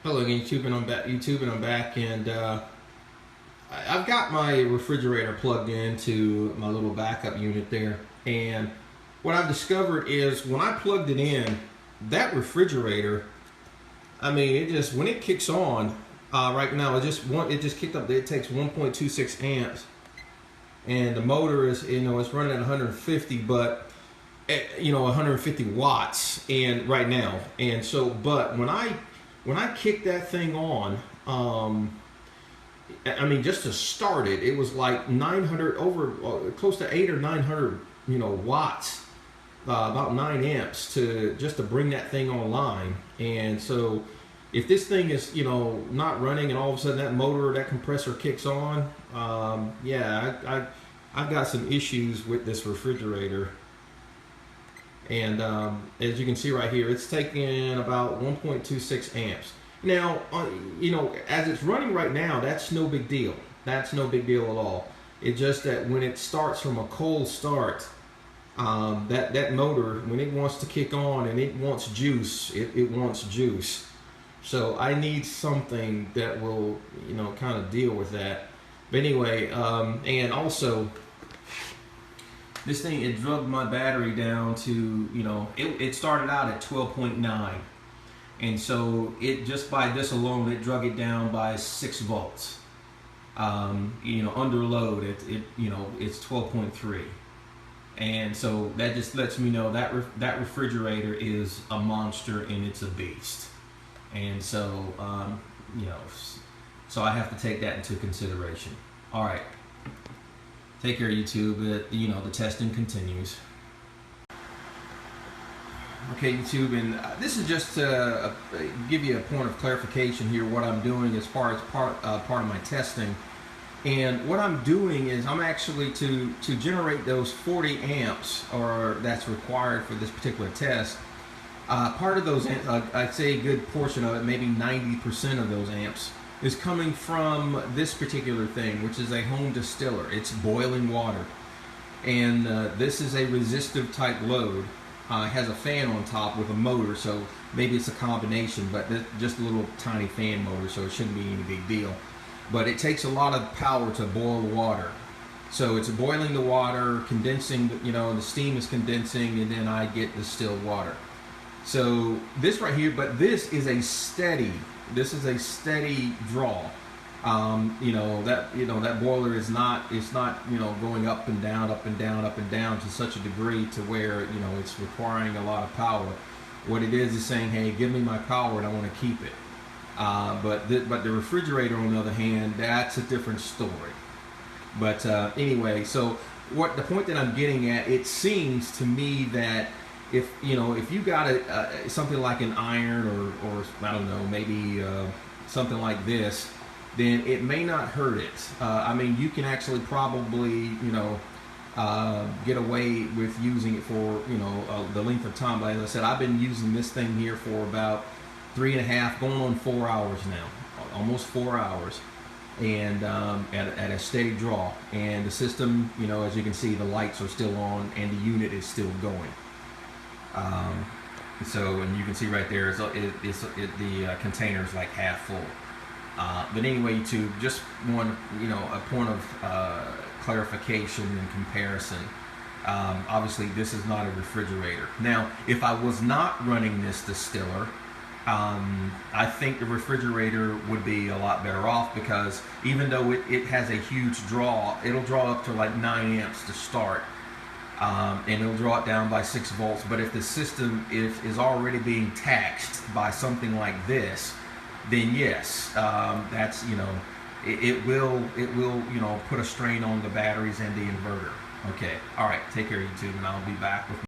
Hello again, YouTube, and I'm back, and I've got my refrigerator plugged into my little backup unit there, and what I've discovered is when I plugged it in, that refrigerator, I mean, it just when it kicks on, right now it just kicked up. It takes 1.26 amps, and the motor is it's running at 150, but 150 watts, and right now, and so but when I kicked that thing on, I mean, just to start it, it was like 900 close to 800 or 900, watts, about 9 amps just to bring that thing online. And so, if this thing is, not running, and all of a sudden that motor or that compressor kicks on, yeah, I've got some issues with this refrigerator. And as you can see right here, it's taking about 1.26 amps. Now, as it's running right now, that's no big deal. That's no big deal at all. It's just that when it starts from a cold start, that motor, when it wants to kick on and it wants juice, it wants juice. So I need something that will, kind of deal with that. But anyway, and also, this thing, it drugged my battery down to, it started out at 12.9. And so it just by this alone, it drug it down by 6 volts. Under load, it's 12.3. And so that just lets me know that that refrigerator is a monster and it's a beast. And so, so I have to take that into consideration. All right. Take care, YouTube. The testing continues. Okay, YouTube, and this is just to give you a point of clarification here. What I'm doing as far as part of my testing, and what I'm doing is I'm actually to generate those 40 amps, or that's required for this particular test. Part of those, I'd say a good portion of it, maybe 90% of those amps, is coming from this particular thing, which is a home distiller. It's boiling water, and this is a resistive type load. It has a fan on top with a motor, so maybe it's a combination, but just a little tiny fan motor, so it shouldn't be any big deal. But it takes a lot of power to boil water. So it's boiling the water, condensing, the steam is condensing, and then I get distilled water. So this right here, but this is a steady draw. That boiler is not, going up and down, up and down, up and down to such a degree to where, it's requiring a lot of power. What it is saying, hey, give me my power and I want to keep it. But the refrigerator, on the other hand, that's a different story. But anyway, so the point that I'm getting at, it seems to me that if you got something like an iron or I don't know, maybe something like this, then it may not hurt it. I mean, you can actually probably get away with using it for the length of time. But as I said, I've been using this thing here for about 3.5, going on 4 hours now, almost 4 hours, and at a steady draw. And the system, as you can see, the lights are still on and the unit is still going. And you can see right there, the container is like half full. But anyway, just one, a point of clarification and comparison. Obviously, this is not a refrigerator. Now, if I was not running this distiller, I think the refrigerator would be a lot better off, because even though it has a huge draw, it'll draw up to like 9 amps to start. And it'll draw it down by 6 volts. But if the system is already being taxed by something like this, then yes, that's it will put a strain on the batteries and the inverter. Okay, all right, take care, YouTube, and I'll be back with